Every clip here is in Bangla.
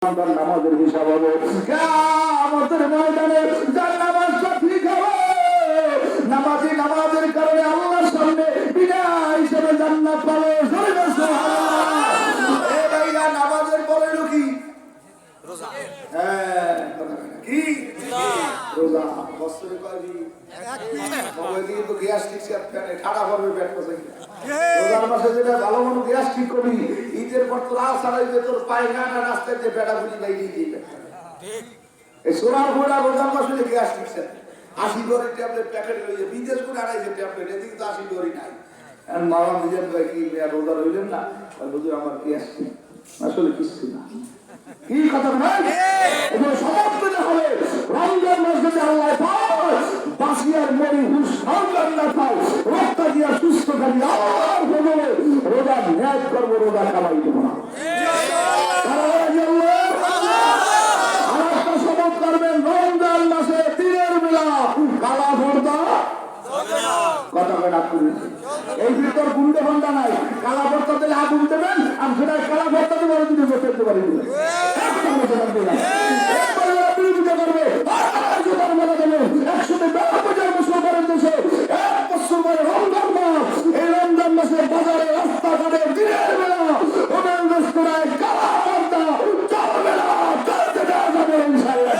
নামাজের হিসাব হবে কিয়ামতের ময়দানে যার নামাজটা ঠিক হবে নামাজি নামাজের কারণে আল্লাহর সামনে বিনা হিসেবে জান্নাত পাবে। সুবহানাল্লাহ। এই ভাইরা নামাজের পরে কি রোজা? হ্যাঁ কি রোজা বছরে কয়দিন? একদিন তো গ্যাস ঠিক আছে ঠাড়া করবে পেট পচে রোজার মাসে যেটা ভালো মতো গ্যাস ঠিক করবি ঈদের পর তো রাত ছাড়াইবে তোর পায়খানা রাস্তায় যে পেটা গুলি বাইরে দিবে এই সোনার ঘোড়া রোজার মাসে গ্যাস ঠিক আছে 80 ডরি ট্যাবলেট প্যাকেট লইয়ে বিদেশ করে আড়াইছে ট্যাবলেট এদিকে তো 80 ডরি নাই আর মামা নিজের ভাই কি রোজা রইলেন না হুজুর আমার গ্যাস ঠিক আসলে কিছু না কি কথা না এগুলো সমাপ্ত হবে রমজান মাস যদি আল্লাহ পায় বাসিয়ার মরি হুশ রমজান না পায় রক্ত দিয়া সুস্থ থাকি আর বলে রোজা ন্যায় করবো রোজা কামাই দেবো না আরেকটা শপথ করবেন রমজান মাসে দিনের বেলা কালা পর্দা কথা বেড়া করেছে এই ভিতর গুন্ডে ঘন্টা নাই কালা পর্দা দিলে আগুন দেবেন আর সেটা কালা পর্দা দিয়ে বড় দিনে বসে পারি একসাথে বেলা পর্যায়ে বসে করেন দেশে 1 বছর পরে রমজান মাস এই রমজান মাসে বাজারে রাস্তাঘাটে দিনের বেলা হোটেল রেস্তোরাঁয় কালা পর্দা চলবে না চলতে দেওয়া যাবে ইনশাআল্লাহ।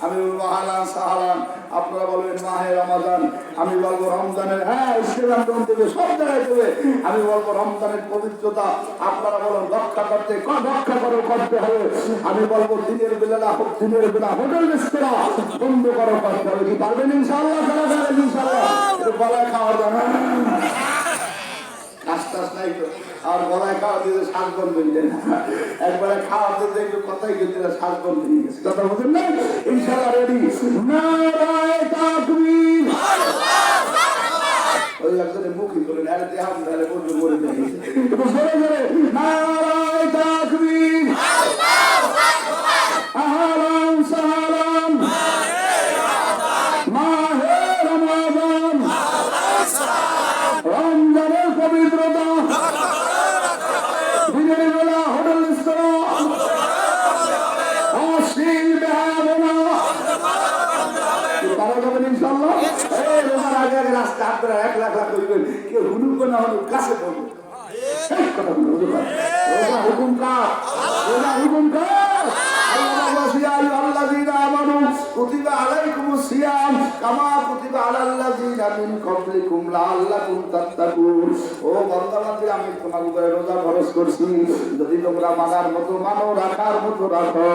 আমি বলবো হালান সাহালান আপনারা বলবেন মাহে রমাদান আমি বলবো রমজানের হ্যাঁ ইসলাম দেবে সব জায়গায় দেবে আমি বলবো রমজানের পবিত্রতা আপনারা বলেন রক্ষা করতে করতে হবে আমি বলবো দিনের বেলা হোক দিনের বেলা হোটেল রেস্তোরাঁ বন্ধ করতে হবে কি পারবেন ইনশাআল্লাহ ইনশাআল্লাহ গলায় খাওয়া যাবে কাজ নাই তো আর গলায় খাওয়া দিতে শ্বাস বন্ধ হয়ে যায় না একবারে খাওয়া দিতে একটু কথাই কিন্তু শ্বাস বন্ধ হয়ে গেছে কথা বলছেন না ইনশাআল্লাহ রেডি নারায়ে তাকবীর ওই একজনের মুখই বলেন আরে দেহ ধরে বলতে বলে দিয়েছে একটু জোরে জোরে নারায়ে তাকবীর আল্লাহু আকবার আহলান সাহলান মাহে রমাদান রমজানের পবিত্রতা দিনের বেলা হোটেল রেস্তোরাঁ অশ্লীল বেহায়াপনা তারা যাবেন ইনশাআল্লাহ এই রোজার আগে আগে রাস্তা আপনারা 1 লাখ লাখ করবেন কেউ হুলুক না হলুক কাছে পড়বে রোজা হুকুম কার রোজা হুকুম কার আল্লাহ ওয়াসিয়া আল্লাযীনা আমানু কুতিবা আলাইকুমুস সিয়াম কামা কুতিবা আলাল্লাযীনা মিন ক্বাবলিকুম লাআল্লাকুম তাত্তাকুন ও বান্দাবান্দি আমি তোমাদের উপরে রোজা ফরজ করছি যদি তোমরা মানার মতো মানো রাখার মতো রাখো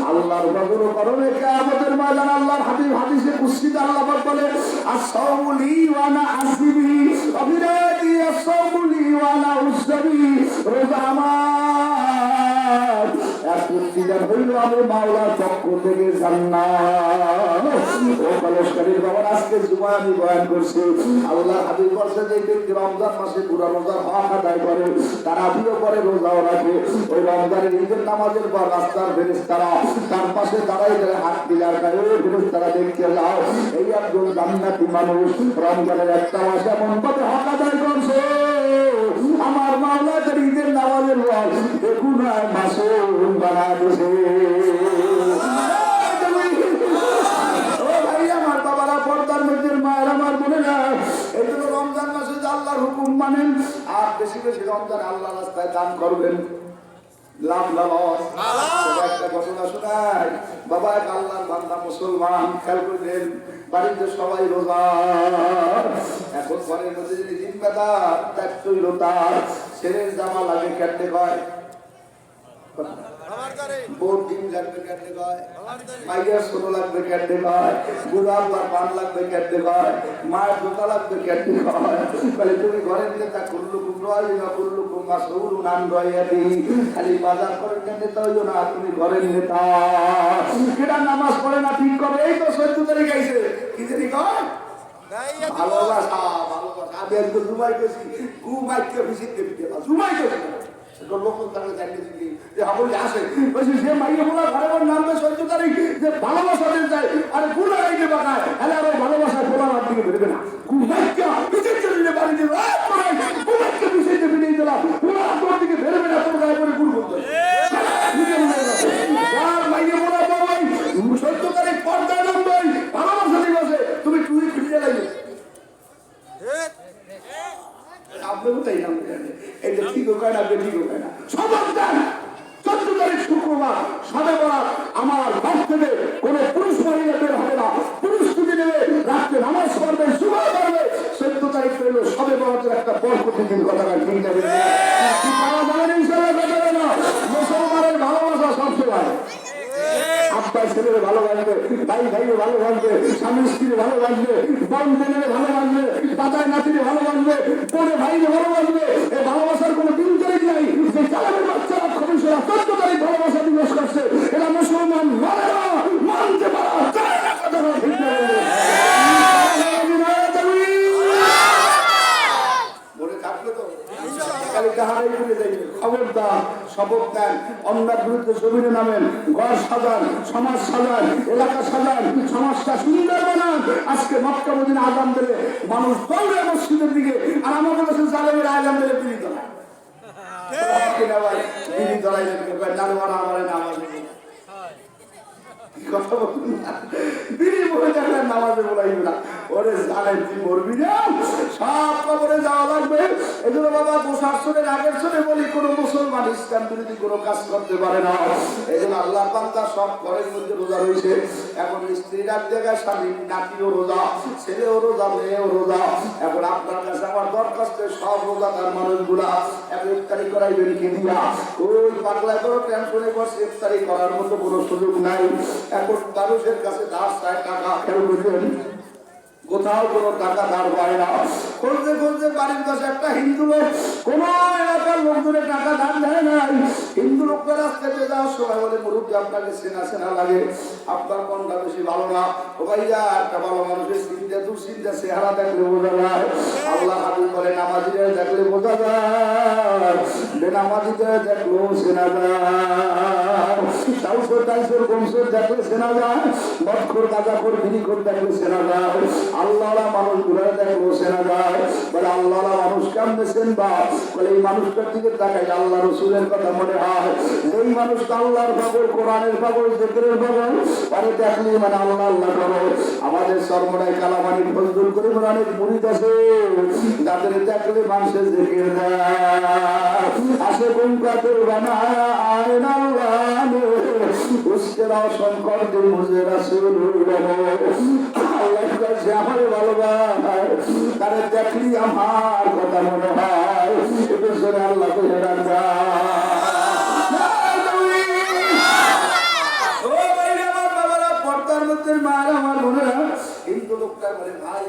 আল্লাহর বদর করবে কিয়ামতের ময়দানে আল্লাহর হাবিব হাদিসে কুদসি আল্লাহ পাক বলে আস-সাওমু লি ওয়া আনা আসিবি অবিরাদি আস-সাওমু লি ওয়া আনা উসবি রোজা আমার এক প্রতিদান হইল আমি মাওলার পক্ষ থেকে জান্নাত ও কলেজকারীর বাবা আজকে জুমা আমি বয়ান করছি আল্লাহ হাবিব বলেছে যে ব্যক্তি রমজান মাসে পুরো রোজার হক আদায় করে তারা বিয়ে করে রোজাও রাখে ওই রমজানের ঈদের নামাজের পর রাস্তার ফেরেশতারা তার পাশে দাঁড়াই দাঁড়ায় হাত দিলার গায়ে ফেরেশতারা দেখতে যাও এই একজন জান্নাতি মানুষ রমজানের একটা মাস এমন ভাবে হক আদায় করছে আমার মাওলা তার ঈদের নামাজের পর দেখুন মাসে বানা দিয়েছে আমার বাবারা পর্দার মধ্যে মায়ের আমার মনে না এই জন্য রমজান মাসে আল্লাহর হুকুম মানেন আর বেশি বেশি রমজান আল্লাহ রাস্তায় দান করবেন লাভ লস একটা ঘটনা শোনায় বাবা এক আল্লাহর বান্দা মুসলমান খেয়াল করলেন বাড়িতে সবাই রোজা এখন ঘরের মধ্যে যদি জিম্মেদার দায়িত্বহীনতার ছেলের জামা লাগে কেটে কয় বোর ডিম লাগবে কেটে কয় মাইয়ার ছোটো লাগবে কেটে কয় বুড়ার পান লাগবে কেটে কয় মায়ের জোতা লাগবে কেটে কয় বলে তুমি ঘরের নেতা কুল্লুকুম রাইয়া কুল্লুকুম মাসউলুন আন রাইয়াতি খালি বাজার করে নেতা হইও না তুমি ঘরের নেতা কেডা নামাজ পড়ে না ঠিক করে এই তো 14 তারিখ আইছে কি জানি কয় ভালোবাসা আমি একটু জুমাই গেছি ঘুমাইতে ভিজিট দিতে জুমাই গেছি লোক তাহলে জানিয়ে দিলি যে হাবল আসে বলছি যে মাইয়া বলা ঘরে নামবে 14 তারিখ যে ভালোবাসা দিতে চাই আরে গুলা আইতে বানায় হ্যাঁ ভালোবাসা বলা থেকে বেরোবে না। ঘুমাইকা পিছের জন্য বাড়ি দিল, ঘুমাইকা পিছিয়ে বেরিয়ে দিলাম, ওরা তোর দিকে বেরোবে না, তোর গায়ে করে গুড় করতে সত্যকারের পর্দায় নম্বর ভালোবাসা দিবসে তুমি টুই ফিরে লাগবে আপনারও তাই নাম এটা ঠিক হয় না, ঠিক হয় না। সমাধান 14 তারিখ শুক্রবার সাড়ে বেলা আমার বাস থেকে কোনো পুরুষ মহিলা বের হবে না, পুরুষ ছুটি নেবে, রাত্রে নামাজ পড়বে, সময় পারবে। 14 তারিখ পেল সবে বরাতের একটা বরকতের কথা ঠিক যাবে না। মুসলমানের ভালোবাসা সবসময় আব্বা ছেলের ভালোবাসবে, ভাই ভাইকে ভালোবাসবে, স্বামী স্ত্রীর ভালোবাসবে, বোন বোনের ভালোবাসবে, দাদায় নাতিরে ভালোবাসবে, বোনে ভাইকে ভালোবাসবে। এই ভালোবাসার কোনো দিন তারিখ নাই। যে চালানের বাচ্চারা খবিসরা 14 তারিখ ভালোবাসা দিবস করছে, এরা মুসলমান মানে না, মানতে পারা যায় না। কথা ঠিক খবরদার, শপথ দেন, অন্যার বিরুদ্ধে জমিনে নামেন, ঘর সাজান, সমাজ সাজান, এলাকা সাজান, সমাজটা সুন্দর বানান। আজকে মক্কা মদিনা আযান দিলে মানুষ দৌড়ে মসজিদের দিকে, আর আমাদের কাছে জালেমের আযান দিলে বিড়ি ধরায়, বিড়ি ধরাই নারমানা আমার নামাজ কথা বলুন না, বিড়ি বলে দেখলেন নামাজে বলাইবে না। ওরে জালেম তুই মরবি না, সব কবরে যাওয়া লাগবে। এই জন্য বাবা প্রশাসনের আগের শুনে বলি, কোনো মুসলমান ইসলাম বিরোধী কোনো কাজ করতে পারে না। এই জন্য আল্লাহ বান্দা সব ঘরের মধ্যে রোজা রয়েছে। এখন স্ত্রীর এক জায়গায়, স্বামী নাতিও রোজা, ছেলেও রোজা, মেয়েও রোজা। এখন আপনার কাছে আমার দরখাস্ত, সব রোজা তার মানুষগুলা এখন ইফতারি করাইবেন কি দিয়া? ওই পাগলায় বড় টেনশনে বসে ইফতারি করার মতো কোনো সুযোগ নাই। এখন মানুষের কাছে ধার চায় টাকা, খেয়াল করবেন, কোথাও কোনো টাকা ধার পায় না। খুঁজতে খুঁজতে বাড়ির কাছে একটা হিন্দু লোক, কোন এলাকার লোকজনের টাকা ধার দেয় নাই। হিন্দু লোকটা রাস্তাতে যাওয়ার সময় বলে, মুরুব্বী আপনাকে চেনা চেনা লাগে, আপনার কোনটা বেশি ভালো না? ও ভাইয়া, একটা ভালো মানুষের চিন্তা দুশ্চিন্তা চেহারা দেখলে বোঝা যায়। আল্লাহ হাবিব বলে, নামাজিরা দেখলে বোঝা যায়, বেনামাজিরা দেখলেও চেনা যায়, চাউসর টাইসর বংশর দেখলে চেনা যায়, মদখোর গাঁজাখোর বিড়িখোর দেখলে চেনা যায়, আল্লাহরা মানুষগুলো দেখলো চেনা যায়। বলে আল্লাহরা মানুষ কেমনে চেনবা? বলে এই মানুষটার দিকে তাকাই আল্লাহ রসুলের কথা মনে হয়। এই মানুষটা আল্লাহর পাগল, কোরআনের পাগল, জিকিরের পাগল, আরে দেখলি মানে আল্লাহ আল্লাহ করো। আমাদের সর্বদাই কালামানি ফজলুল করিম অনেক মুরিদ আছে, যাদের দেখলে মানুষের জিকির দেয়, আসে গুমকাদের বানায় আইন আল্লাহ, উসকে রওশন কর দে মুঝে রাসূলুল্লাহ। আল্লাহ কাছে আমার ভালোবাসা, তারে দেখলি আমার কথা মনে হয়, এটা শুনে আল্লাহ তো হেরান মায়ের আমার বোনেরা। কিন্তু লোকটা বলে, ভাই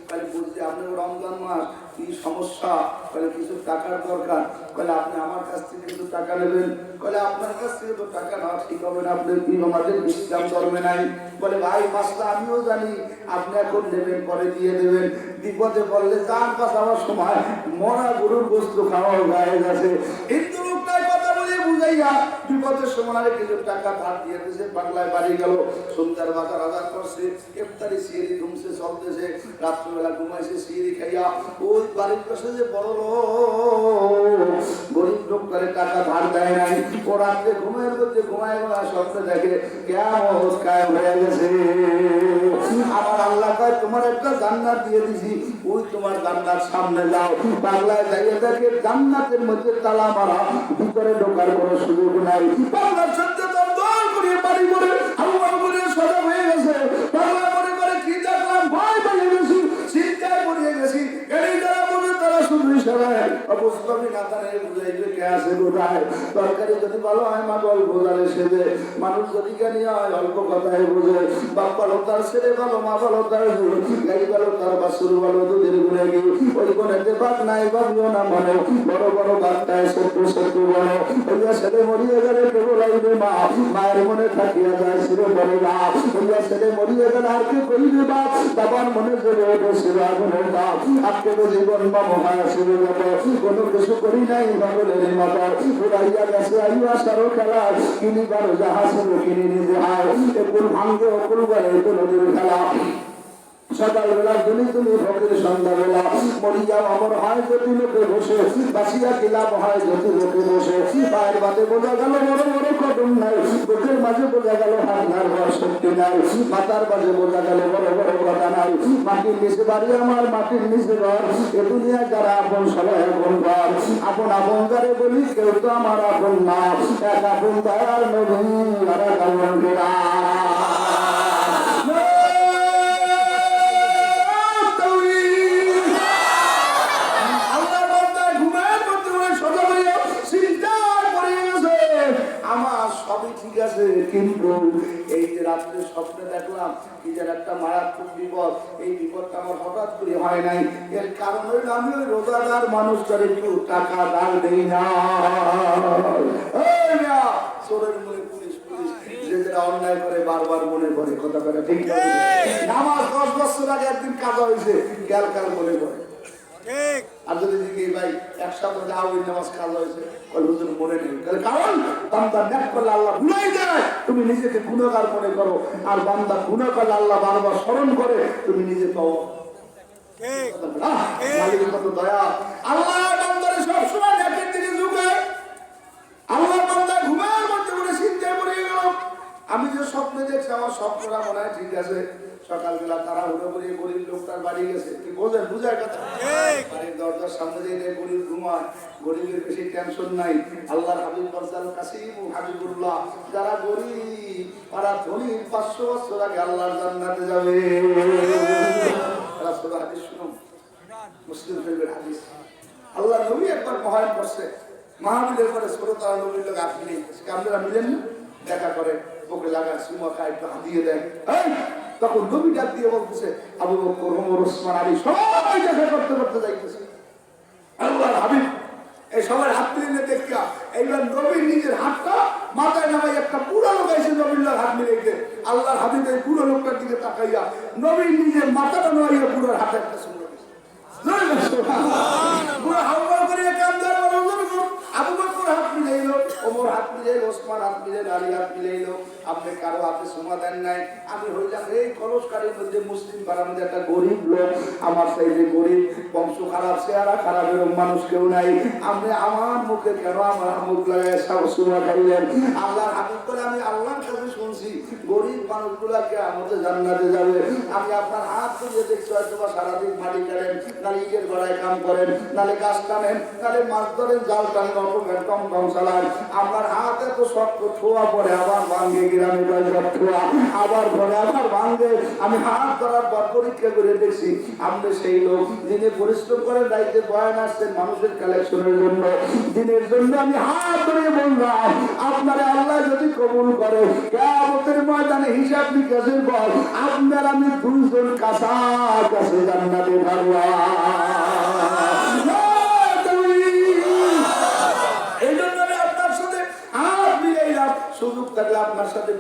ভাই বলছে আপনি রমজান মাস, কি সমস্যা? বলে কিছু টাকার দরকার। বলে আপনি আমার কাছ থেকে কিন্তু টাকা নেবেন। বলে আপনার কাছ থেকে তো টাকা নেওয়া ঠিক হবে না, আপনি কি আমাদের ইসলাম ধর্মে নাই। বলে ভাই মাসটা আমিও জানি, আপনি এখন নেবেন, পরে দিয়ে দেবেন। বিপদে পড়লে যান বাঁচাবার সময় মরা গরুর বস্তু খাওয়া গায়ে গেছে। কিন্তু লোকটাই কথা বলে বুঝাইয়া বিপদের সময় কিছু টাকা ধার দিয়ে দিয়েছে, বাংলায় বাড়ি গেল, সন্ধ্যার বাজার আদার করছে, ইফতারি সিঁড়ি ঘুমছে চলতেছে, রাত্রিবেলা ঘুমাইছে সিঁড়ি খাইয়া। ওই বাড়ির পাশে যে বড় লোক, গরিব লোকটারে টাকা ধার দেয় নাই, ও রাত্রে ঘুমের মধ্যে ঘুমায় ঘুমায় স্বপ্নে দেখে কিয়ামত কায়েম হয়ে গেছে। আমার আল্লাহ কয়, তোমার একটা জান্নাত দিয়ে দিছি, ওই তোমার জান্নাত সামনে যাও। বাংলায় যাইয়ে দেখে জান্নাতের মধ্যে তালা মারা, ভিতরে ঢোকার কোনো সুযোগ নাই। বাংলার সত্যি দর করিয়ে বাড়ি করে হাওয়া করে সজা হয়ে গেছে। বাংলা মনে করে কি দেখলাম, ভয় পেয়ে গেছি, চিন্তায় পড়িয়ে গেছি। এই যারা বলে তারা শুধু ইশারায় অবস্থামি না তারা বুঝাইবে কে আছে বোঝায়। তরকারি যদি ভালো হয় মা গল্প জানে সেজে, মানুষ যদি জ্ঞানী হয় অল্প কথায় বোঝে। বাপ ভালো তার ছেলে ভালো, মা ভালো তার গাই ভালো, তার বাসুর ভালো, দুধের গুণে গিয়ে ওই কোনেতে বাদ নাই, ভাবিও না মনে। বড় বড় বাচ্চায় শত্রু শত্রু বলো, ওইয়া ছেলে মরিয়ে গেলে কেবল আইবে মা, মায়ের মনে থাকিয়া যায় ছিল বলে না। ওইয়া ছেলে মরিয়ে গেলে আর কে কইবে বাপ, বাবার মনে জেগে ওঠে ছিল আগুনের বাপ। আজকে তো জীবন বা মহায় ছিল মতো, কোনো কিছু করি নাই বাবলের মতো। উড়াইয়া গেছে আইয়া সারো খেলা, কিনিবার যাহা ছিল কিনি নিজে হায়। একুল ভাঙ্গে অকুল বলে তো নদীর খেলা। সকালবেলা তুমি ভোগের সন্ধ্যাবেলা মরিয়া অমর হয় যদি লোকে বসে বাসিয়া কিলাপ হয় যদি লোকে বসে পায়ের বাদে বোঝা গেল বড় বড় কদম নাই বুকের মাঝে বোঝা গেল হাত ঘর শক্তি নাই মাথার মাঝে বোঝা গেল বড় বড় কথা নাই মাটির নিচে বাড়ি আমার মাটির নিচে ঘর এ দুনিয়ায় যারা আপন সবাই আপন ঘর আপন আপন যারে বলি কেউ তো আমার আপন না এক আপন দয়ার নবী আর এক আপন গেরা কিন্তু এই যে রাত্রে স্বপ্নে দেখলাম কি যেন একটা মারাত্মক বিপদ এই বিপদটা আমার হঠাৎ করে হয় নাই এর কারণ হইল আমি ওই রোজাদার মানুষটার একটু টাকা দান দেই না চোরের মনে পুলিশ পুলিশ যেটা অন্যায় করে বারবার মনে করে কথা করে ঠিক নামাজ 10 বছর আগে একদিন কাজা হয়েছে কাল কাল মনে করে আর যদি দিকে ভাই এক সপ্তাহ যাও ওই নামাজ কাজা হয়েছে মনে নেই কারণ বান্দা নেক করলে আল্লাহ ভুলাই যায় তুমি নিজেকে গুনাহগার মনে করো আর বান্দা গুনাহ করলে আল্লাহ বারবার স্মরণ করে তুমি নিজে পাও মালিকের কত দয়া আল্লাহ বান্দারে সব সময় নেকের দিকে ঝুঁকায় আল্লাহ বান্দা ঘুমের মধ্যে পড়ে চিন্তায় পড়ে গেল আমি যে স্বপ্নে দেখছি আমার স্বপ্নটা মনে হয় ঠিক আছে সকালবেলা তারা উঠে পড়ে গরিব লোকটার বাড়ি গেছে কি বলেন বুঝার কথা বাড়ির দরজার সামনে দিয়ে গরিব ঘুমায় গরিবের বেশি টেনশন নাই আল্লাহর হাবিব বলছেন কাসিম হাবিবুল্লাহ যারা গরিব তারা ধনী 500 বছর আগে আল্লাহর জান্নাতে যাবে রাসূল হাদিস শুনুন মুসলিম শরীফের হাদিস আল্লাহ নবী একবার বয়ান করছে মাহফিলের পরে ছোটরা নবীর লোক আপনি আপনারা মিলেন না দেখা করে ওকে লাগা সুমা খায় একটু হাতিয়ে দেয় তখন নবী ডাক দিয়ে বলতেছে আবু বকর ওমর ওসমান আলী সবাই দেখা করতে করতে যাইতেছে আল্লাহর হাবিব এই সবার হাত মিলিয়ে দেখা এইবার নবীর নিজের হাতটা মাথায় নামাই একটা পুরো লোক এসে নবীর হাত মিলিয়ে আল্লাহর হাবিব এই পুরো লোকটার দিকে তাকাইয়া নবীর নিজের মাথাটা নড়িয়ে পুরো হাতে একটা সুন্দর পুরো হাওয়া করে কামদার আবু বকর হাত মিলাইলো ওমর হাত মিলাইলো ওসমান হাত মিলাইলো আলী হাত মিলাইলো আপনি কারো হাতে সুমা দেন নাই আমি হইলাম এই কলসকারীর মধ্যে মুসলিম পাড়ার মধ্যে একটা গরিব লোক আমার সাইডে গরিব বংশ খারাপ চেহারা খারাপ এরকম মানুষ কেউ নাই আপনি আমার মুখে কেন আমার মুখ লাগায় সুমা খাইলেন আল্লাহর হাবিব করে আমি আল্লাহর কাছে শুনছি গরিব মানুষগুলাকে আমাদের জান্নাতে যাবে আমি আপনার হাত ধরিয়ে দেখছি হয়তো বা সারাদিন মাটি কাটেন নাহলে ইটের গড়ায় কাম করেন নাহলে গাছ টানেন নাহলে মাছ ধরেন জাল টানেন অটোমেট কম কম চালান আমার হাতে তো শক্ত ছোঁয়া পরে আবার ভাঙ্গে গ্রামে ছোঁয়া আবার ঘরে আবার ভাঙ্গে আমি হাত ধরার পর পরীক্ষা করে দেখছি আপনি সেই লোক যিনি পরিশ্রম করেন দায়িত্বে বয়ান আসছেন মানুষের কালেকশনের জন্য দিনের জন্য আমি হাত ধরে বললাম আপনারা আল্লাহ যদি কবুল করে কিয়ামতের ময়দানে হিসাব নিকাশের পর আপনার আমি দুইজন কাছে জান্নাতে থাকবো এই জন্য আমি আপনার সাথে হাত মিলাইলাম সুযোগ থাকলে আপনার সাথে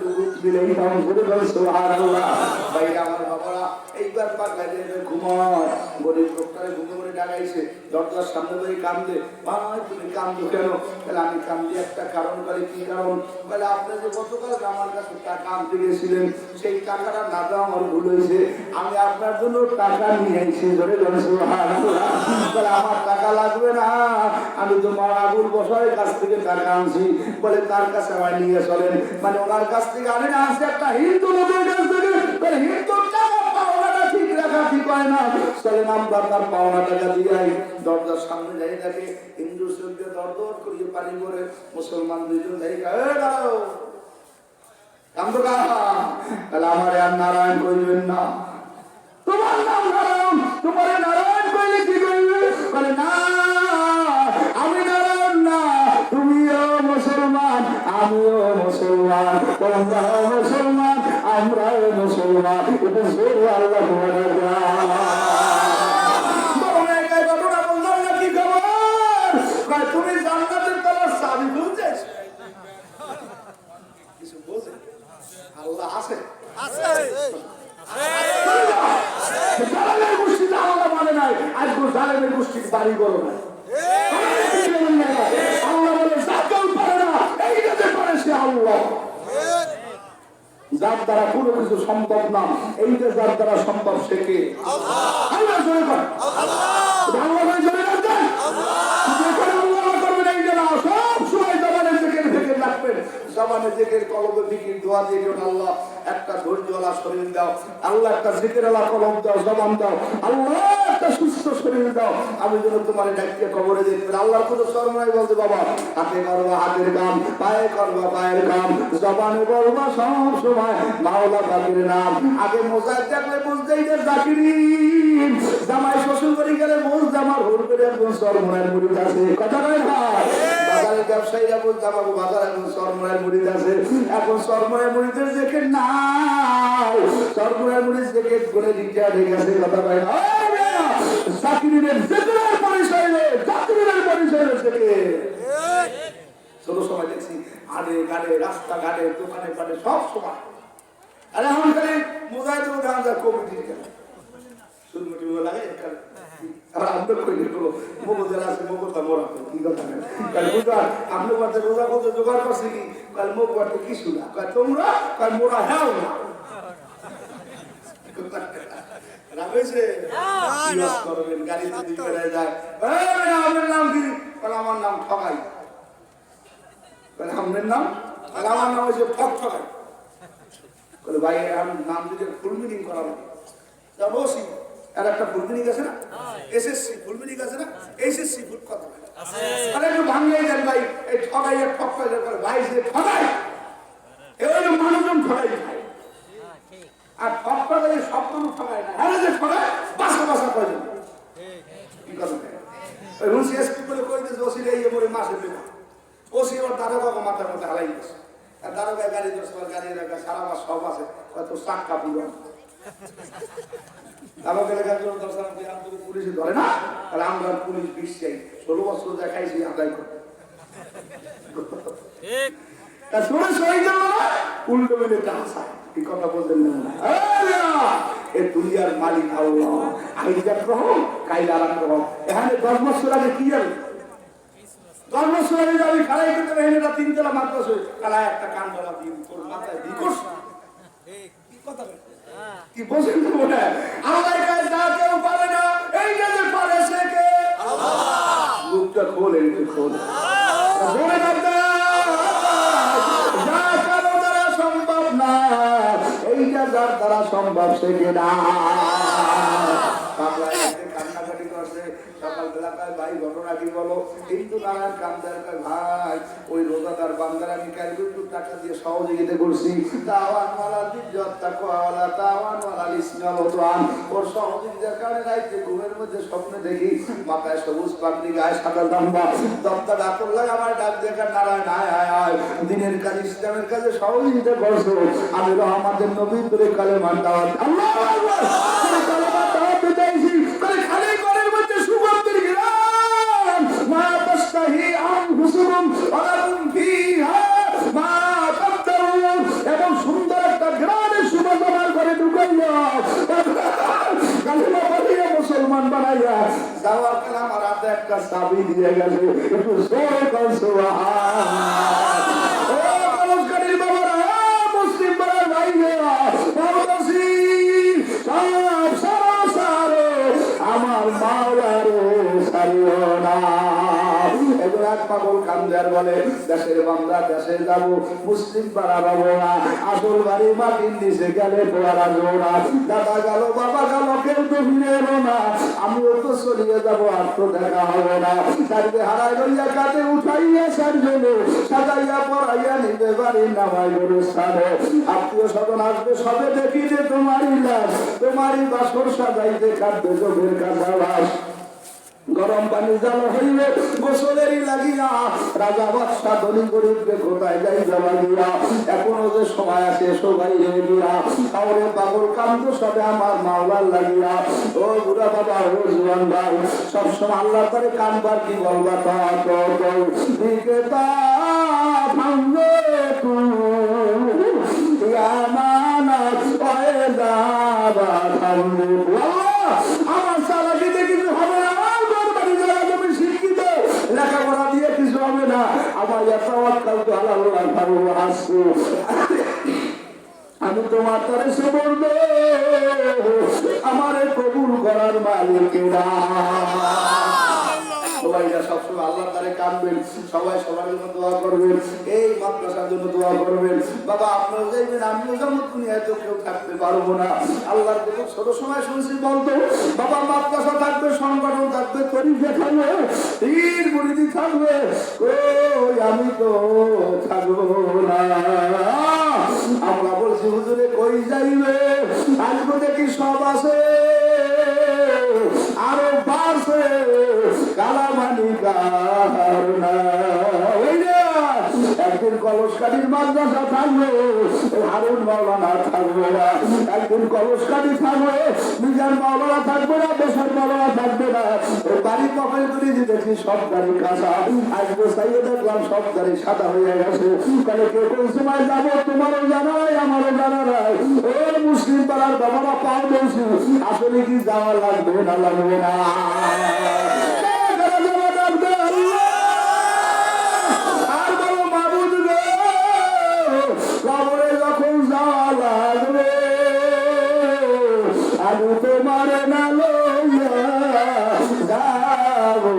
মিলাইলাম সুবহানাল্লাহ ভাই আমার বাবারা এইবার পাগলাইলে ঘুমায় গরিব লোকটারে ঘুমে করে ডাকাইছে দরজার সামনে বই কান্দে ভাই তুমি কান্দো কেন তাহলে আমি কান্দি একটা কারণ বলে কি কারণ বলে আপনি যে গতকাল আমার কাছে টাকা আনতে গেছিলেন সেই টাকাটা না দেওয়া আমার ভুল হয়েছে আমি আপনার জন্য টাকা নিয়ে আইছি ধরে সুবহানাল্লাহ বলে আমার টাকা লাগবে না আমি তো মারাবুল বসারের কাছ থেকে টাকা আনছি বলে তার কাছে আমার নিয়ে চলেন মানে ওনার কাছ থেকে আমি না আনছি একটা হিন্দু লোকের কাছ থেকে বলে হিন্দু টাকা পাওনাটা ঠিক রাখা ঠিক হয় না চলেন আমরা তার পাওনা টাকা দিয়ে আই দরজার সামনে যাই থাকে হিন্দু সঙ্গে দরদর করিয়ে পানি করে মুসলমান দুইজন যাই দাঁড়াও কান্দ তাহলে আমার আর নারায়ণ করিবেন না তোমার নাম নারায়ণ তোমার নারায়ণ কইলে কি কইবে বলে না আমি নারায়ণ না তুমিও মুসলমান আমিও মুসলমান তোমরাও মুসলমান আমরাও মুসলমান এটা জোরে আল্লাহ তোমার তুমি জান্নাতের তলার চাবি বুঝেছ কিছু বোঝে আল্লাহ আছে আছে জালেমের গোষ্ঠীটা আল্লাহ মানে নাই আজকে জালেমের গোষ্ঠীর বাড়ি বড় নাই আল্লাহ বলে যাকেও পারে না এইটাতে পারে সে আল্লাহ যার দ্বারা কোনো কিছু সম্ভব না, এই যে যার দ্বারা সম্ভব সে কে? আল্লাহ জোরে কর আল্লাহ জোরে রাখবেন যেখানে আল্লাহ করবেন এই যে না সব সময় জবানে জিকির ফিকির রাখবেন জবানে জিকির কলবে ফিকির দোয়া দিয়ে আল্লাহ একটা ধৈর্যওয়ালা শরীর দাও, আল্লাহ একটা জিকিরওয়ালা কলম দাও, জবান দাও, আল্লাহ একটা সুস্থ শরীর দাও, আমি যেন তোমার ডাকিয়ে কবরে যেতে পারি। আল্লাহর কোনো শরম নাই বলতে বাবা হাতে করবা হাতের কাম, পায়ে করবা পায়ের কাম, জবানে বলবা সব সময় মাওলা পাকের নাম। আগে মোজাহিদ দেখলে বুঝতেই যে জাকিরিন, জামাই শ্বশুর বাড়ি গেলে বুঝ জামার হুর করে একজন সরমনের মুরিদ আছে, কথা কয় না? বাজারের ব্যবসায়ীরা বলতে আমার বাজারে একজন সরমনের মুরিদ আছে, এখন সরমনের মুরিদের দেখে নাই, সরমনের মুরিদ দেখে করে রিটায়ার হয়ে গেছে, কথা কয় না? জাকিরিনের জিকিরের পরিচয় নেই, জাকিরিনের পরিচয় থেকে ছোট সময় দেখছি আড়ে গাড়ে রাস্তাঘাটে দোকানে পাটে সব সময়। আর এখন খালি মোজাহিদ কমিটির গেল সুরমুটি লাগে আর আমরা কই নিলো মগজের আছে মগজটা মরা কি কথা না কাল বুঝা আপনি বলতে রোজা করতে জোগাড় করছি কি কাল মুখ করতে কিছু না কাল তোমরা কাল মোরা হ্যাঁ না রাখেছে ইউজ করবেন গাড়িতে দিয়ে বেড়ে যায় এই আমার নাম কি কাল আমার নাম ঠকাই কাল আমার নাম হচ্ছে ঠকাই বলে ভাই আমি নাম দিতে ফুল মিটিং করাবো যাবো সি আর একটা ফুল মিটিং আছে না এসএসসি ফুল মিটিং আছে না এসএসসি ফুল কথা আছে আরে একটু ভাঙিয়ে দেন ভাই এই ঠকাই আর ঠকাই করে ভাই যে ঠকাই এই মানুষজন ঠকাই খায় আর ঠকাই সব মানুষ ঠকাই না আরে যে ঠকাই বাসা বাসা করে কি কথা ওই রুসি এসপি বলে কই দিয়েছে ওসি এই মরে মাসে দেবে ওসি ওর দারোগা মাথার মধ্যে হালাই দিয়েছে আর দারোগা গাড়ি দোষ গাড়ি রাখা সারা মাস সব আছে কত চাক্কা পুরো দারোগা লেখার জন্য দর্শন পুলিশে ধরে না তাহলে আমরা পুলিশ বিষ চাই 16 বছর দেখাইছি আদায় করে শুনে সই গেল না উল্টো মিলে হাসা এই কথা বলতেন না এই দুনিয়ার মালিক আল্লাহ আইজাক রহম কাইলা রহম এখানে 10 বছর আগে কি জানো 10 বছর আগে যাবি খালাই করতে রহিনে না 3 তলা মাদ্রাসা কালায় একটা কান্দলা দিয়ে তোর মাথায় দিকস কি কথা বলে কি বলেন তো মনে আল্লাহ কাছে যা কেউ পারে না এই যে পারে সে কে আল্লাহ মুখটা খোলে একটু খোল বলে না যা কারো দ্বারা সম্ভব না এই যে যার দ্বারা সম্ভব সে কে না কান্নাকাটি করছে সকালবেলা কাল ভাই ঘটনা কি বলো কিন্তু নারায়ণ কান্দার ভাই ওই রোজাদার বান্দার আমি কারিগর টাকা দিয়ে সহযোগিতা করছি তাওয়ানওয়ালা দিজ্জত তাকওয়ালা তাওয়ানওয়ালা ইসমাল ওয়ান ওর সহযোগিতার কারণে রাইতে ঘুমের মধ্যে স্বপ্নে দেখি মাথায় সবুজ পাগড়ি গায়ে সাদা জামা দপ্তর ডাকর লাগে আমার ডাক দেখা নারায়ণ আয় আয় আয় দিনের কাজ ইসলামের কাজে সহযোগিতা করছো আমি রহমাতের নবী করে কালেমা দাওয়াত আল্লাহু আকবার কালেমা দাওয়াত দিতেছি করে খালি ঘরের মধ্যে সুগন্ধের ঘ্রাণ মা তাশতাহি আনফুসুকুম ওয়ালাকুম ফিহা মা তাদারুন এবং সুন্দর একটা ঘ্রাণের সুগন্ধ আমার ঘরে ঢুকাইয়া কালেমা পড়িয়া মুসলমান বানাইয়া দাওয়াত কালাম আর হাতে একটা চাবি দিয়ে গেল একটু জোরে কর সুবহানাল্লাহ ও কলমকারীর বাবারা মুসলিম বাবার ভাইরা বলছি সব সারা আমার মাওলারে সারিও না এবার এক পাগল কান্দার বলে দেশের বান্দা দেশে যাব মুসলিম পাড়া পাবো না আসল বাড়ি মাটির নিচে গেলে পোড়া যাবো না দাদা গেল বাবা গেল কেউ তো ফিরে এলো না আমিও তো চলিয়ে যাবো আর তো দেখা হলো না তাকে হারাই লইয়া কাটে উঠাইয়া সারজনে সাজাইয়া পড়াইয়া নিবে বাড়ির নামাই গরু স্থানে আত্মীয় স্বজন আসবে সবে দেখিলে তোমারই লাশ তোমারই বাসর সাজাইতে কাটবে চোখের কাঁচা বাস গরম পানি জাল হইলে গোসলেরই লাগিয়া রাজা বাদশা ধনী গরিবকে কোথায় যাই যাওয়া দিয়া এখনো যে সময় আছে সবাই হয়ে গিয়া তাহলে পাগল কান্দ সবে আমার মাওলার লাগিয়া ও বুড়া বাবা ও জুয়ান ভাই সবসময় আল্লাহ করে কানবার কি বলবা তা দিকে তা ভাঙলে আমার সালাকি কিছু হবে না শিক্ষিত লেখাপড়া দিয়ে কিছু হবে না আমার আমি তোমার তারে সুবর্ণ আমারে কবুল করার মালিকেরা। সবাই সবসময় আল্লাহ তারে কাঁদবেন, সবাই সবার জন্য দোয়া করবেন, এই মাদ্রাসার জন্য দোয়া করবেন। বাবা আপনারা যাইবেন, আমিও যেমন দুনিয়ায় তো কেউ থাকতে পারবো না। আল্লাহর দেখো ছোট সময় শুনছি বলতো বাবা মাদ্রাসা থাকবে, সংগঠন থাকবে, তরিকা থাকবে, পীর মুরিদি থাকবে, ওই আমি তো থাকবো না। আমরা বলছি হুজুরে কই যাইবে, আজকে দেখি সব আছে আরো বাসে কালামানি কারনা। একদিন কলসকাঠির মাদ্রাসা থাকবে, হারুন মাওলানা থাকবে না। একদিন কলসকাঠি থাকবে, মিজান মাওলানা থাকবে না, দেশের মাওলানা থাকবে না। ওই বাড়ি পকেট করে দেখি সব গাড়ি কাঁচা। আজকে চাইয়ে দেখলাম সব গাড়ি সাদা হয়ে গেছে। তাহলে কে কোন সময় যাবো তোমারও জানা নাই, আমারও জানা নাই। ওই মুসলিম পাড়ার বাবারা পাও বলছি, আসলে কি যাওয়া লাগবে না লাগবে না? কবরে যখন যাওয়া লাগবে আমি তোমার না লইয়া যাবো।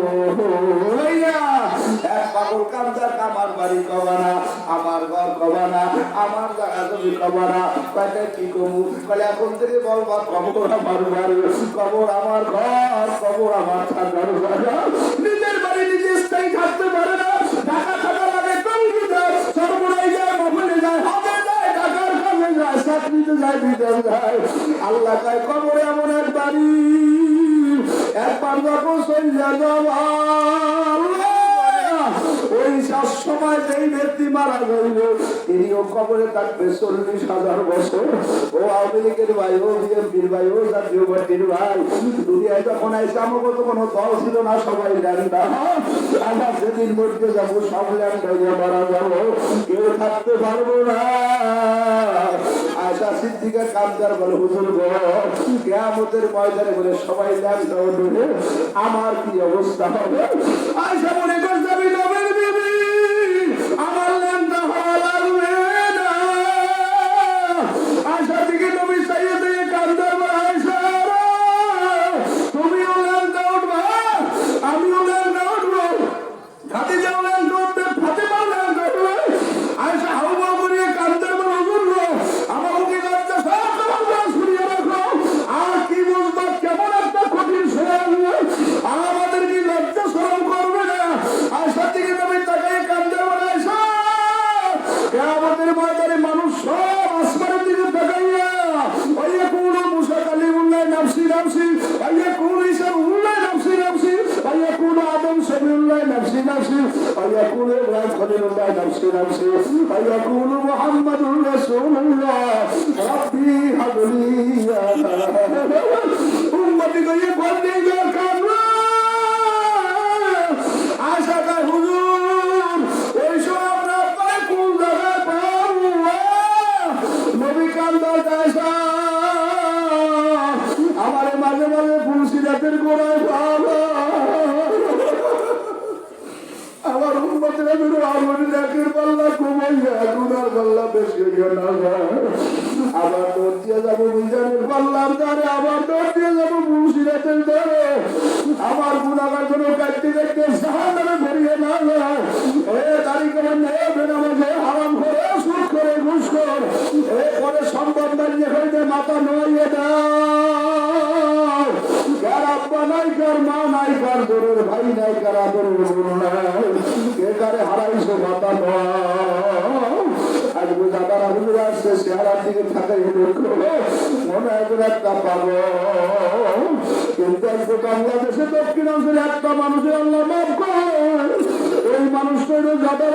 এক পাগল কামদার আমার বাড়ি কবানা, আমার ঘর কবানা, আমার জায়গা জমি কবানা। কয়টা কি কমু বলে এখন থেকে বলবা কবর আমার বাড়ি, কবর আমার ঘর, কবর আমার থাকার জায়গা। নিজের বাড়ি নিজে স্থায়ী থাকতে পারে না, ঢাকা থাকা লাগে, টঙ্গি যায়, সর্বনাই যায়, মহলে যায়, হবে যায়, ঢাকার কাজে যায়, চাকরিতে যায়, বিদেশ যায়। আল্লাহ কয় কবরে এমন এক বাড়ি, একবার যখন চলে যাওয়া ওই সময় যেই ব্যক্তি মারা যাইল তিনিও কবরে থাকবে 40,000 বছর। ও আওয়ামী লীগের ভাই, ও বিএনপির ভাই, ও জাতীয় পার্টির ভাই, দুনিয়ায় যখন আইসে আমাকে তো কোনো দল ছিল না, সবাই ল্যান্ডা। আমরা যেদিন মরতে যাবো সব ল্যান্ড হয়ে মারা যাবো, কেউ থাকতে পারবো না। আয়সা সিদ্দিকা কামদার বলে হুজুর গো কিয়ামতের ময়দানে বলে সবাই ল্যান্ড উঠবে, আমার কি অবস্থা হবে? আয়সা মনে করছে আমি নবীর বিবি, আমার ল্যান্ডা হওয়া লাগবে না। আয়সা দিকে নবী চাইয়ে দিয়ে কামদার বলে আয়সা তুমিও ল্যান্ডা উঠবা, আমিও ল্যান্ডা উঠবো, খাদিজাও ল্যান্ডা উঠবে, ফাতেমাও ল্যান্ডা উঠবে। আয়সা হাউমা করিয়ে কামদার বলে হুজুর গো আমার মুখে লজ্জা সব তোমার শুনিয়ে রাখো। আর কি বুঝবা কেমন একটা কঠিন সময় আসবে, আমাদের কি লজ্জা শরম করবে না? আয়সা থেকে নবী তাকাই কামদার বলে আয়সা কিয়ামতের ময়দানে মানুষ সব আসমানের দিকে তাকাইয়া ওইয়া কোন মুসা কালিমুল্লাহ নাফসি নাফসি, ওইয়া কোন ঈসা উল্লাহ নাফসি নাফসি, ওইয়া কোন আদম সবিউল্লাহ নাফসি নাফসি, ওইয়া কোন ইব্রাহিম খলিলুল্লাহ নাফসি নাফসি, ওইয়া কোন মুহাম্মাদুর রাসূলুল্লাহ রাব্বি হাবলি উম্মতি কইয়ে কোন দিকে কামনা। আশা কা হুজুর ওই সময় আমরা পায় কোন জায়গায় পাবো? নবী কান্দার আয়সা আমারে মাঝে মাঝে ফুলসিরাতের গোড়ায় পাবো। আমার উম্মতেরা ধরো আমার নাকের পাল্লা কমাইয়া গুনার পাল্লা বেশি হইয়া না যায়। আবার দৌড় দিয়ে যাবো মিজানের পাল্লার দ্বারে, আবার দৌড় দিয়ে যাবো ফুলসিরাতের দ্বারে। আমার গুনাগার জন্য কাটতে কাটতে জাহান্নামে ভরিয়ে না যায়। এ দাড়ি করে নেই, বেনামাজে হারাম করে, সুদ করে, ঘুষ করে, এ পরে সম্পদ বাড়িয়ে হইতে মাথা নোয়াইয়ে দাও। কার আব্বা নাই, কার মা নাই, কার দরের ভাই নাই, কার আদরের বোন নাই, কে কারে হারাইছো মাথা নোয়াও। আজ বুঝাদার হুজুর আসছে চেহারার দিকে থাকাই মনে এখন একটা পাবো, কিন্তু আজকে বাংলাদেশে দক্ষিণাঞ্চলে একটা মানুষের আল্লাহ মাফ করে, ওই মানুষটা যাদের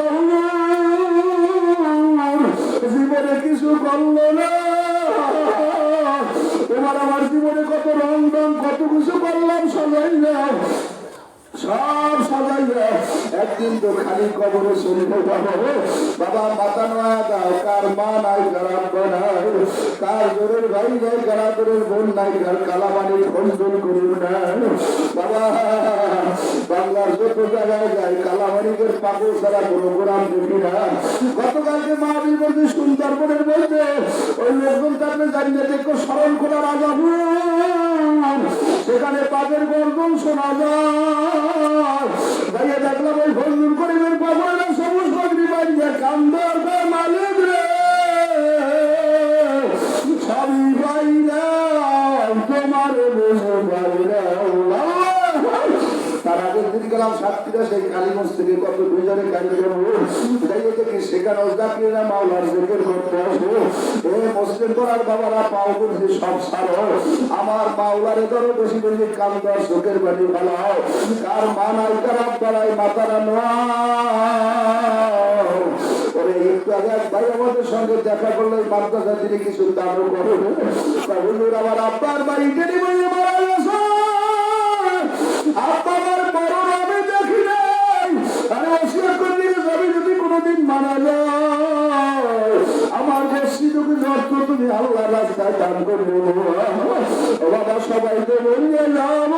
জীবনে কিছু করলো না। তোমার আমার জীবনে কত রং রং কত কিছু করলাম, সব সাজাইয়া একদিন তো খালি কবরে চলে যাবো। বাবা মাথা নয়া দাও, কার মা নাই, কার আব্বা নাই, কার জোরের ভাই নাই, কার আদরের বোন নাই, কার কালামানি খঞ্জন করুন না বাবা। বাংলার যত জায়গায় যায় কালামানিকের পাগল ছাড়া কোনো গোলাম দেখি না। গতকালকে মাহফিল করতে সুন্দরবনের বলতে ওই লোকজন থাকলে জানিয়ে দেখো স্মরণ করার আজাব, সেখানে পাগের গর্জন শোনা যায়। তাই দেখলাম ওই ফজলুল করিমের পাগলেরা সবুজ পাগড়ি বাঁধিয়ে কান্দার মালিক রে সবই বাইরা তোমার বসে বাইরা। তার আগের দিন গেলাম সাতক্ষীরা, সেই কালীগঞ্জ থেকে কত দুজনে কালীগঞ্জ যাইয়ে দেখি সেখানে জাকিরা মাওলার জেকের করতে আসবো। এ মুসলিম করার বাবারা পাও করছে সব সারো, আমার মাওলারে ধরো বেশি বেশি কাম দেওয়ার চোখের বাড়ি ভালো। কার মা নাই, কার আব্বা নাই, মাতারা ওরে একটু আগে এক ভাই আমাদের সঙ্গে দেখা করলে মাদ্রাসা তিনি কিছু দানও করেন। হুজুর আমার আব্বার বাড়িতে নিয়ে মারা গেছে, আপনার বড় আমি দেখি নাই, আরে অস্বীকার করে দিয়েছে আমি যদি কোনোদিন মারা যায় আমার মসজিদকে রক্ত তুমি আল্লাহ রাস্তায় দান করবো। বাবা সবাইকে বলিয়ে যাব।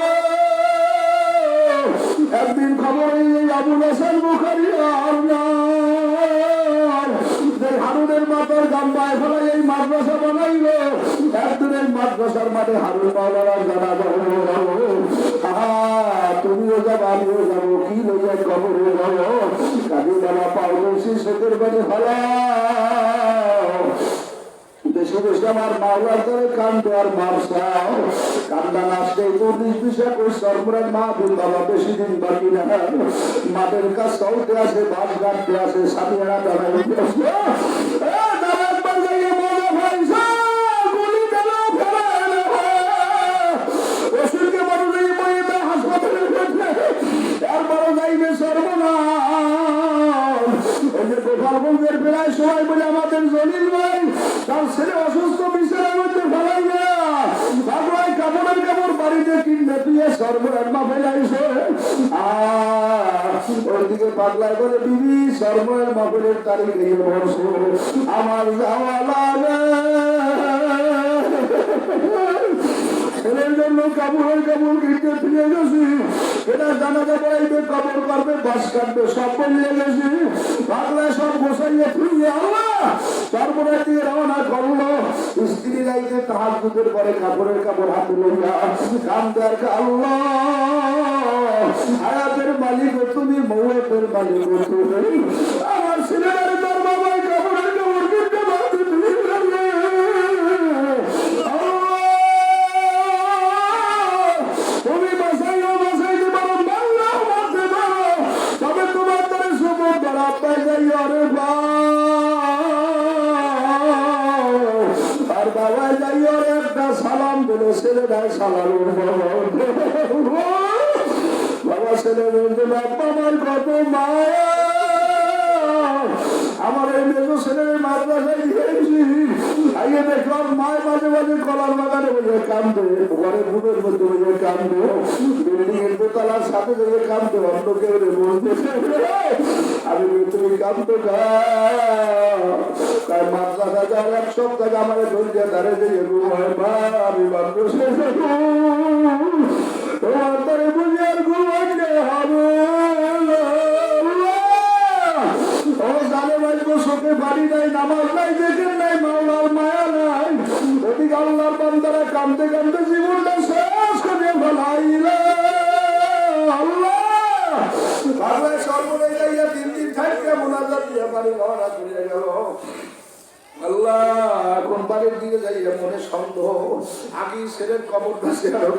একদিন খবর এই আবুল হাসান বুখারী হারুনের মাথার গাম্বায় ফেলাই এই মাদ্রাসা বানাইল। একদিনের মাদ্রাসার মাঠে হারুন মাওলানা জানা যাবো, তুমিও যাবো আমিও যাবো, কি লইয়া খবরে যাবো কাজে যারা পাওছি চোখের বাড়ি ফেলা দেশে দেশে আমার মাওলার ধরে কান্দো আর মারসাও। কান্দা নাচতে চল্লিশ বিষয় ওই সরবরাজ মাহফিল বাবা বেশি দিন বাকি না। মাঠের কাজ চলতে আসে, বাস গাড়তে আসে, সাথীরা দাঁড়াইতে আসে। ওষুধকে বড় যাই বইতে হাসপাতালে এরপরও যাইবে সর্বনাশ। ওই যে গোপালগঞ্জের প্রায় সবাই বলে আমাদের জলিল ভাই তার ছেলে অসুস্থ বিছানার মধ্যে ফেলাই না, ভাবলাই কাপড়ের কাপড় বাড়িতে কিনবে দিয়ে সর্বনাশ মা ফেলাইছে। ওইদিকে পাগলায় বলে বিবি সর্বনাশ মাপের তারিখ এই বলছে আমার যাওয়া লাগে ছেলের জন্য কাপড়ের কাপড় কিনতে ফিরে গেছি। এটা জানাজা পড়াইবে, কাপড় করবে, বাস কাটবে, সব বলিয়ে গেছি। বাংলায় সব বসাইয়ে ফিরিয়ে আল্লাহ সর্বনাশ দিয়ে রওনা করলো। স্ত্রী রাইতে তাহার দুধের পরে কাপড়ের কাপড় হাতে লইয়া কাম দেয় আল্লাহ হায়াতের মালিক তুমি, মৌতের মালিক তুমি। আমার ছেলের তোর বাবাই কাপড়ের কাপড় কিনতে পারতে তুমি বাসাইও, বাসাইতে পারো, বাংলাও মারতে পারো, তবে তোমার তারা সবর দ্বারা আপনার যাই অরে আর বাবা যাই ওর একটা সালাম দিল, ছেলেটাই সালাম বাবা ছেলে বলতে বাবা আমার কত মায়া। আমার এই মেজো ছেলের মাদ্রাসায় দিয়েছি, আগে দেখলাম মায় মাঝে মাঝে কলার বাগানে বসে কান্দে, ঘরের বুকের মধ্যে বসে কান্দে, বিল্ডিং এর দোতলার সাথে বসে কান্দে, অন্য কেউ বলতে আমি তুমি কান্দো তাই মাদ্রাসা যাওয়ার এক সপ্তাহে আমার ধৈর্য ধারে দিয়ে মা আমি মাদ্রাসা তোমার তারে বুঝে আর ঘুমাইতে হবে চোখে বাড়ি নাই, নামাজ নাই, দেখেন নাই, মাওলার মায়া নাই। ওদিকে আল্লাহর বান্দারা কান্দতে কান্দতে জীবনটা শেষ করে ফেলাইলে আল্লাহ সর্বদাই যাইয়া 3 দিন থাকতে মোনাজাত দিয়া বাড়ি রওনা করে গেল। আল্লাহ এখন বাড়ির দিকে যাইয়া মনে সন্দেহ, আগে ছেলের কবর কাছে আরো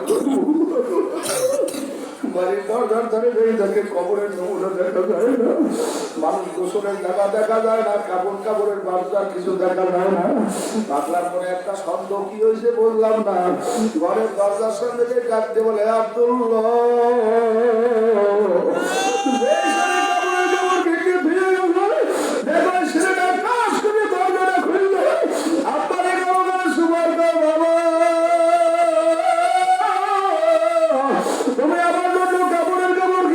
বাড়ির দরজার ধরে বেরিয়ে থাকে, কবরের নমুনা দেখা যায় না, মানুষ গোসলের জায়গা দেখা যায় না, কাপড়ের বাজার কিছু দেখা যায় না। পাগলার মনে একটা সন্দেহ কি হয়েছে বললাম না, ঘরের দরজার সামনে যে ডাকতে বলে আব্দুল্লাহ তুমি আমার জন্য কাপড়ের কাপড়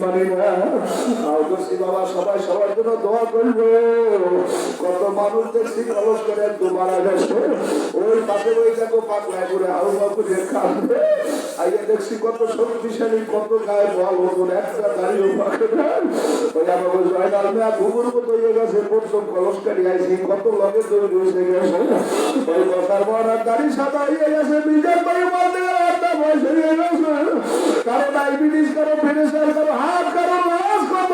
মানি না। আউদসি বাবা সবাই সবার জন্য দোয়া করবো। কত মানুষ দেখছি কলস করে একটু মারা গেছে, ওই পাশে ওই দেখো পাতলায় করে আরো করে কাঁদবে। আইয়া দেখছি কত শক্তিশালী, কত গায়ে বল ওজন, একটা দাঁড়িয়েও পাকে না। ওই আমাকে জয়নাল মেয়া ঘুমুর মতো হয়ে গেছে, প্রথম কলসকারী আইসি কত লগে তৈরি হয়ে গেছে। ওই বসার পর আর দাড়ি সাদা হয়ে গেছে, নিজের বাড়ি বলতে একটা বয়স হয়ে গেছে। কারো ডায়াবেটিস, কারো প্রেসার, কারো হার্ট, কারো মাস, কত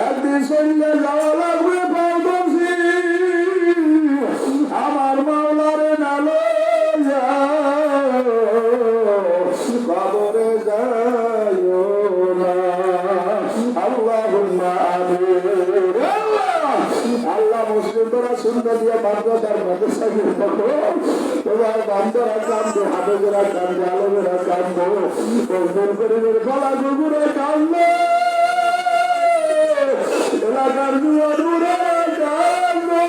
একদিন সঙ্গে যাওয়া লাগবে পাউদসি আমার মাওলারে নালো কবরে যাইও না। আল্লাহুম্মা আমিন। আল্লাহ মুসলিম তোরা সুন্দর দিয়ে মাদ্রাসার মাদ্রাসাকে দেখো, তোমার বান্ধরা কান্দে, হাফেজেরা কান্দে, আলমেরা কান্দে, প্রয়োজন করে গলা গুগুরা কান্দে, এলাকার যুবরা কান্দে,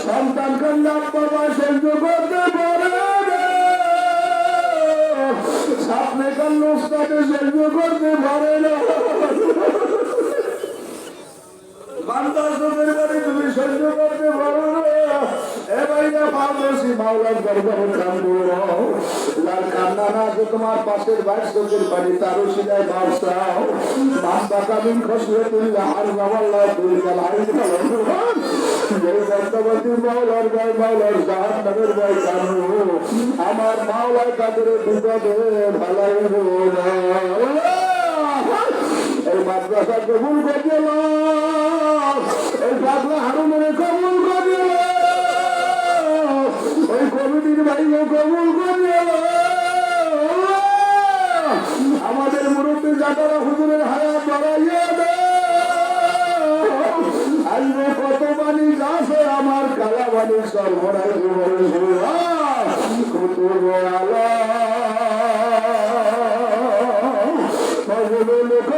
সন্তান কান্দা বাবা সহ্য করতে পারে না, সামনে কান্দ উস্তাদে সহ্য করতে পারে না, তুমি সহ্য করতে পারো না। মাওলার দরবারে কান্দো, যার কান্না না আছে তোমার পাশের বাইর চোখের বাড়ি তারও সিলাই বাসাও মাস্তা কামিন খসলে তুললে আর মামাল্লাহ তুলকাল মাওলার গায়ে মাওলার জাহান নামের গায়ে কান্দো, আমার মাওলার কাদের বিপদে ভালাই এই মাদ্রাসা কবুল করে এই পাগলা হারুনের কবুল করে, ওই কমিটির ভাইকে কবুল করে, আমাদের মুরব্বী যারা হুজুরের হায়াত বাড়াইয়া আসবে কত মানি আছে আমার কালা বাণী সর্বরাই কুতুব আলা লোক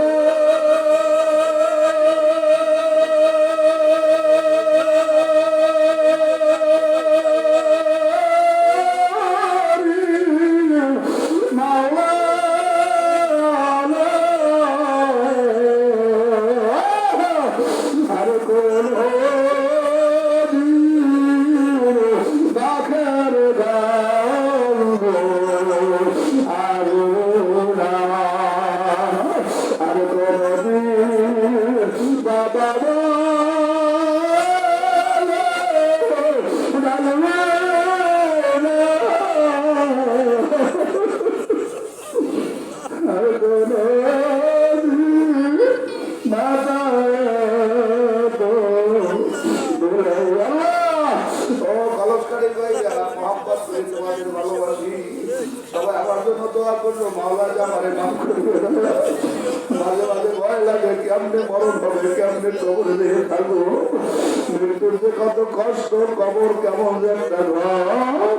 সবাই আমার জন্য দোয়া করলো, মাওলা জামারে নাম করবে। মাঝে মাঝে ভয় লাগে কেমনে মরণ হবে, কেমনে কবর দিয়ে থাকবো, মৃত্যুর যে কত কষ্ট, কবর কেমন যে একটা ঘর,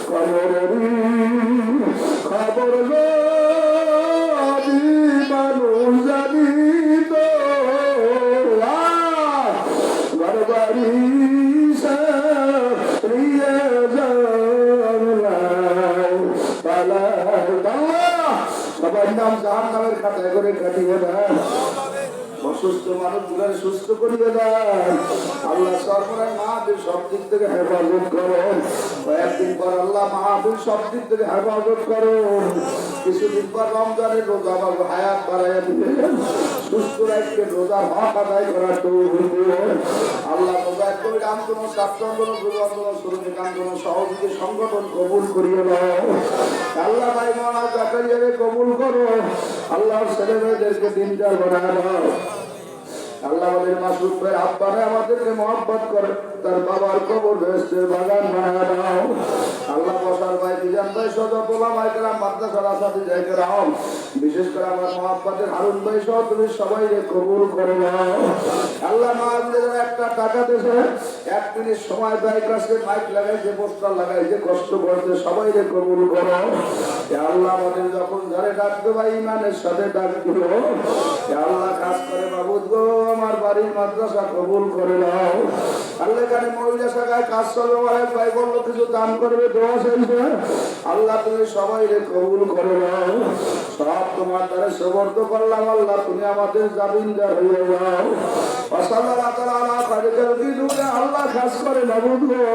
কবরেরই খবর মানুষ জানি তো ঘর বাড়ি সবার নাম জাহান নামের খাতায় করে কাটিয়ে দেন, অসুস্থ মানুষগুলো সুস্থ করিয়ে দেন। আল্লাহ সরকার মাহফিল সব দিক থেকে হেফাজত করুন, কয়েকদিন পর আল্লাহ মাহফিল সব দিক থেকে হেফাজত করুন, কিছুদিন পর রমজানের রোজা হায়াত বাড়াইয়া দিবেন, সুস্থ রাখতে রোজার হক আদায় করার তৌফিক দিবেন। আল্লাহ মোবাইল করে আন্দোলন, ছাত্র আন্দোলন, যুব আন্দোলন, শ্রমিক আন্দোলন, সহযোগী সংগঠন কবুল করিয়ে নাও। আল্লাহ ভাই মানা জাকারিয়াকে কবুল করো, আল্লাহ ছেলে মেয়েদেরকে দিনদার বানায় দাও। আল্লাহ আমাদের মাসুদ ভাই আব্বারে আমাদেরকে মহব্বত করে, তার বাবার কবর বেহেশতের বাগান বানায় দাও। আল্লাহ বসার ভাই বিজান ভাই সদা পোলা ভাইকেরাম মাদ্রাসার আসাদি জায়গারাম, বিশেষ করে আমার মহব্বতের হারুন ভাই সহ তুমি সবাইকে কবুল করে দাও। আল্লাহ মাহফিলের একটা টাকা দেশে এক মিনিট সময় ব্যয় কাছে মাইক লাগাইছে, পোস্টার লাগাইছে, কষ্ট করছে, সবাইকে কবুল করো। আল্লাহ আমাদের যখন ঘরে ডাকতে ভাই ইমানের সাথে ডাক দিল, আল্লাহ কাজ করে বাবুদ গো আমার বাড়ি বাড়ির মাদ্রাসা কবুল করে নাও। আল্লাহ এখানে মহিলা শাখায় কাজ চলবে, অনেক ভাই বললো কিছু দান করবে, দোয়া চাইবে। আল্লাহ তুমি সবাই কবুল করে নাও। সব তোমার দ্বারা সমর্থ করলাম। আল্লাহ তুমি আমাদের জামিনদার হয়ে যাও। আল্লাহ খাস করে মাবুদ গো,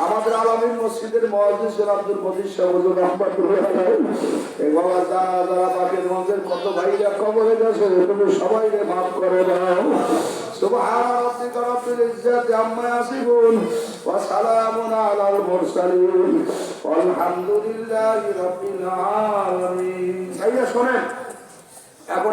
আমাদের আলামিন মসজিদের মুয়াজ্জিন আব্দুল মজিদ সাহেব রহমাতুল্লাহ এই বাবা যারা বাকের মঞ্চের কত ভাইরা কবরে গেছে, তুমি সবাইকে মাফ করে দাও। সুবহান রাব্বিকা রাব্বিল ইজ্জাতি আম্মা ইয়াসিফুন ওয়া সালামুন আলাল মুরসালিন ওয়ালহামদুলিল্লাহি রাব্বিল আলামিন। ভাইয়া শোনেন, এখন